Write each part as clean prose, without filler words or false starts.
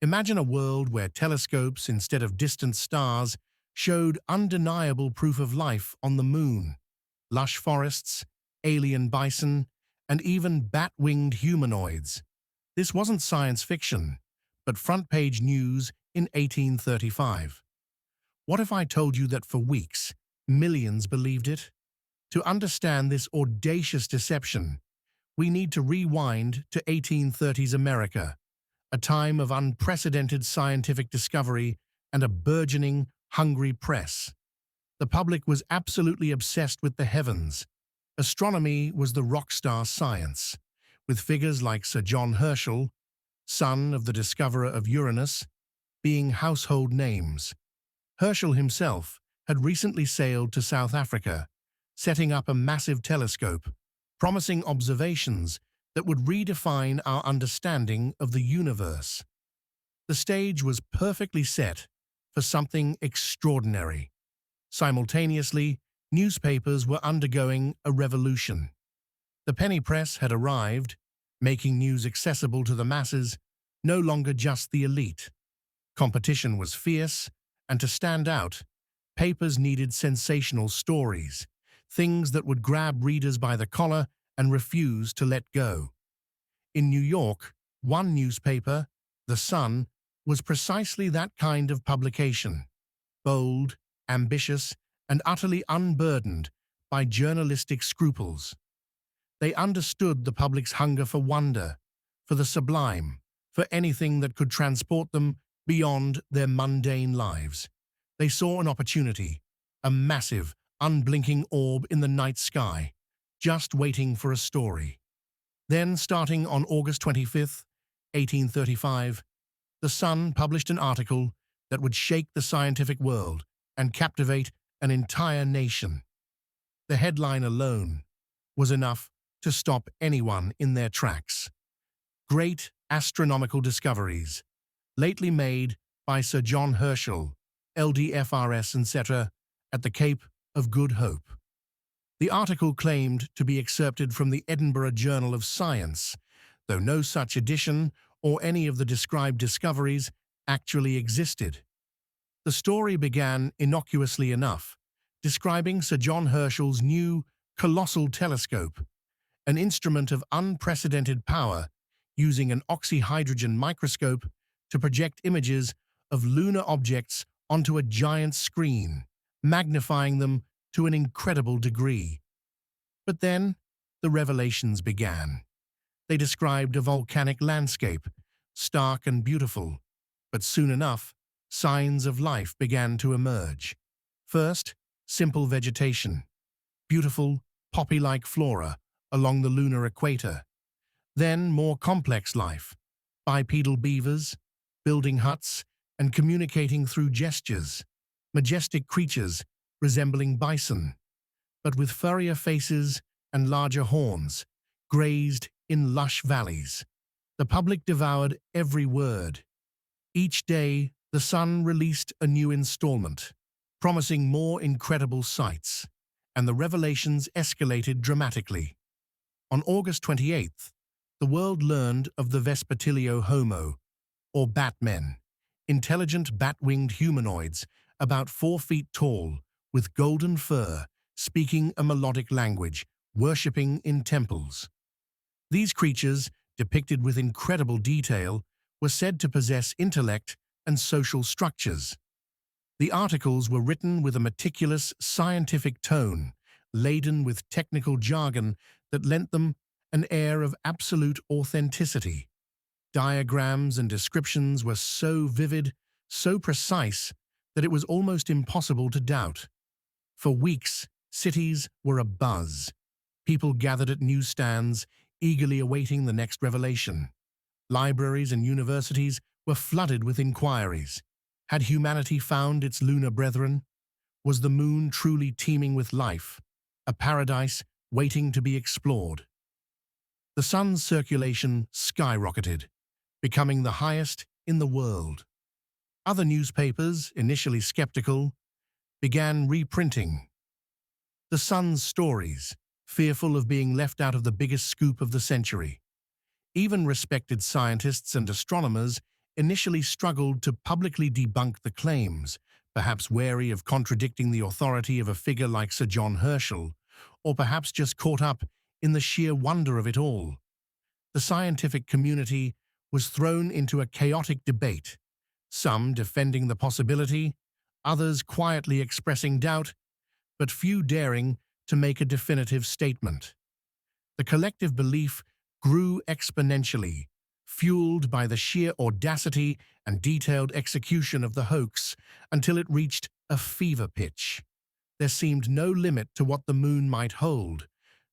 Imagine a world where telescopes, instead of distant stars, showed undeniable proof of life on the moon. Lush forests, alien bison, and even bat-winged humanoids. This wasn't science fiction, but front-page news in 1835. What if I told you that for weeks, millions believed it? To understand this audacious deception, we need to rewind to 1830s America, a time of unprecedented scientific discovery and a burgeoning, hungry press. The public was absolutely obsessed with the heavens. Astronomy was the rock star science, with figures like Sir John Herschel, son of the discoverer of Uranus, being household names. Herschel himself had recently sailed to South Africa, setting up a massive telescope, promising observations that would redefine our understanding of the universe. The stage was perfectly set for something extraordinary. Simultaneously, newspapers were undergoing a revolution. The penny press had arrived, making news accessible to the masses, no longer just the elite. Competition was fierce, and to stand out, papers needed sensational stories, things that would grab readers by the collar and refuse to let go. In New York, one newspaper, The Sun, was precisely that kind of publication: bold, ambitious, and utterly unburdened by journalistic scruples. They understood the public's hunger for wonder, for the sublime, for anything that could transport them beyond their mundane lives. They saw an opportunity, a massive, unblinking orb in the night sky, just waiting for a story. Then, starting on August 25th, 1835, The Sun published an article that would shake the scientific world and captivate an entire nation. The headline alone was enough to stop anyone in their tracks. Great astronomical discoveries, lately made by Sir John Herschel, LDFRS, etc., at the Cape of Good Hope. The article claimed to be excerpted from the Edinburgh Journal of Science, though no such edition or any of the described discoveries actually existed. The story began innocuously enough, describing Sir John Herschel's new colossal telescope, an instrument of unprecedented power using an oxyhydrogen microscope to project images of lunar objects onto a giant screen, magnifying them to an incredible degree. But then, the revelations began. They described a volcanic landscape, stark and beautiful, but soon enough, signs of life began to emerge. First, simple vegetation, beautiful, poppy-like flora along the lunar equator. Then, more complex life, bipedal beavers, building huts, and communicating through gestures, majestic creatures resembling bison, but with furrier faces and larger horns, grazed in lush valleys. The public devoured every word. Each day, The Sun released a new installment, promising more incredible sights, and the revelations escalated dramatically. On August 28th, the world learned of the Vespertilio Homo, or Batmen, intelligent bat-winged humanoids about 4 feet tall, with golden fur, speaking a melodic language, worshipping in temples. These creatures, depicted with incredible detail, were said to possess intellect and social structures. The articles were written with a meticulous scientific tone, laden with technical jargon that lent them an air of absolute authenticity. Diagrams and descriptions were so vivid, so precise, that it was almost impossible to doubt. For weeks, cities were abuzz. People gathered at newsstands, eagerly awaiting the next revelation. Libraries and universities were flooded with inquiries. Had humanity found its lunar brethren? Was the moon truly teeming with life, a paradise waiting to be explored? The Sun's circulation skyrocketed, becoming the highest in the world. Other newspapers, initially skeptical, began reprinting The Sun's stories, fearful of being left out of the biggest scoop of the century. Even respected scientists and astronomers initially struggled to publicly debunk the claims, perhaps wary of contradicting the authority of a figure like Sir John Herschel, or perhaps just caught up in the sheer wonder of it all. The scientific community was thrown into a chaotic debate, some defending the possibility, others quietly expressing doubt, but few daring to make a definitive statement. The collective belief grew exponentially, fueled by the sheer audacity and detailed execution of the hoax until it reached a fever pitch. There seemed no limit to what the moon might hold,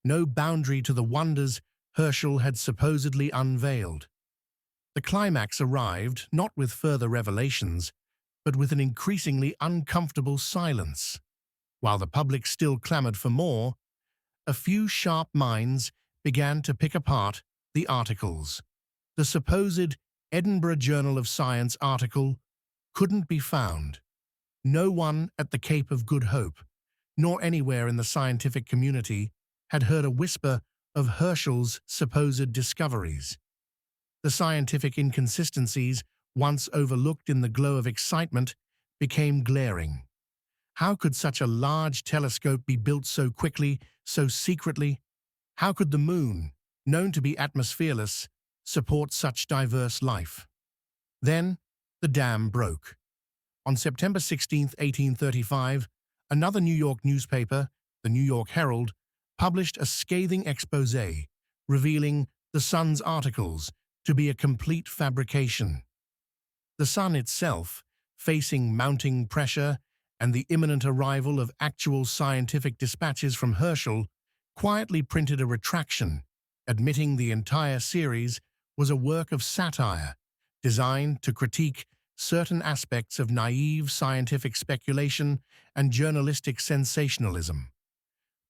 no boundary to the wonders Herschel had supposedly unveiled. The climax arrived not with further revelations, but with an increasingly uncomfortable silence. While the public still clamored for more, a few sharp minds began to pick apart the articles. The supposed Edinburgh Journal of Science article couldn't be found. No one at the Cape of Good Hope, nor anywhere in the scientific community, had heard a whisper of Herschel's supposed discoveries. The scientific inconsistencies, once overlooked in the glow of excitement, became glaring. How could such a large telescope be built so quickly, so secretly? How could the moon, known to be atmosphereless, support such diverse life? Then, the dam broke. On September 16, 1835, another New York newspaper, the New York Herald, published a scathing exposé, revealing the Sun's articles to be a complete fabrication. The Sun itself, facing mounting pressure and the imminent arrival of actual scientific dispatches from Herschel, quietly printed a retraction, admitting the entire series was a work of satire, designed to critique certain aspects of naive scientific speculation and journalistic sensationalism.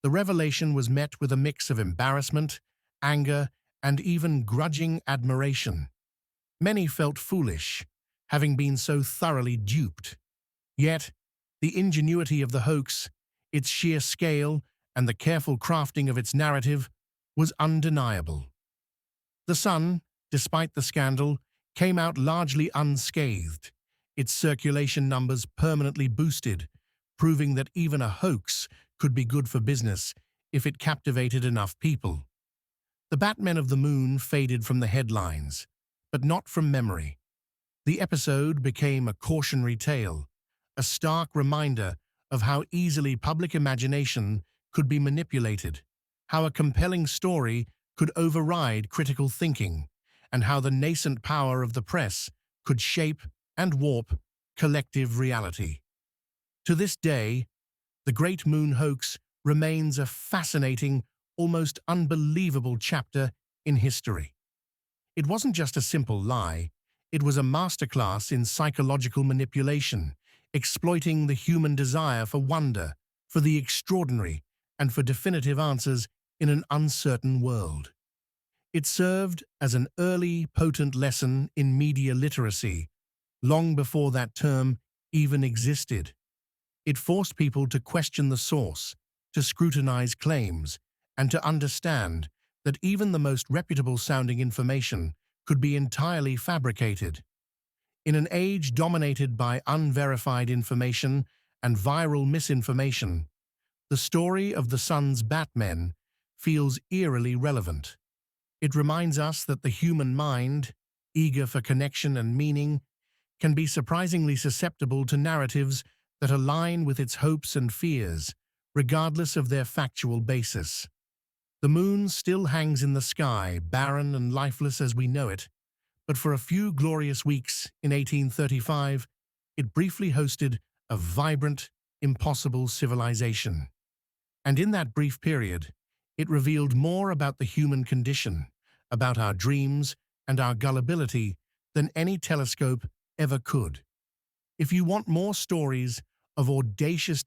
The revelation was met with a mix of embarrassment, anger, and even grudging admiration. Many felt foolish, having been so thoroughly duped. Yet, the ingenuity of the hoax, its sheer scale, and the careful crafting of its narrative was undeniable. The Sun, despite the scandal, came out largely unscathed, its circulation numbers permanently boosted, proving that even a hoax could be good for business if it captivated enough people. The Batmen of the Moon faded from the headlines, but not from memory. The episode became a cautionary tale, a stark reminder of how easily public imagination could be manipulated, how a compelling story could override critical thinking, and how the nascent power of the press could shape and warp collective reality. To this day, the Great Moon Hoax remains a fascinating, almost unbelievable chapter in history. It wasn't just a simple lie, it was a masterclass in psychological manipulation, exploiting the human desire for wonder, for the extraordinary, and for definitive answers in an uncertain world. It served as an early, potent lesson in media literacy, long before that term even existed. It forced people to question the source, to scrutinize claims, and to understand that even the most reputable-sounding information could be entirely fabricated. In an age dominated by unverified information and viral misinformation, the story of the Sun's Batmen feels eerily relevant. It reminds us that the human mind, eager for connection and meaning, can be surprisingly susceptible to narratives that align with its hopes and fears, regardless of their factual basis. The moon still hangs in the sky, barren and lifeless as we know it, but for a few glorious weeks in 1835, it briefly hosted a vibrant, impossible civilization. And in that brief period, it revealed more about the human condition, about our dreams and our gullibility than any telescope ever could. If you want more stories of audacious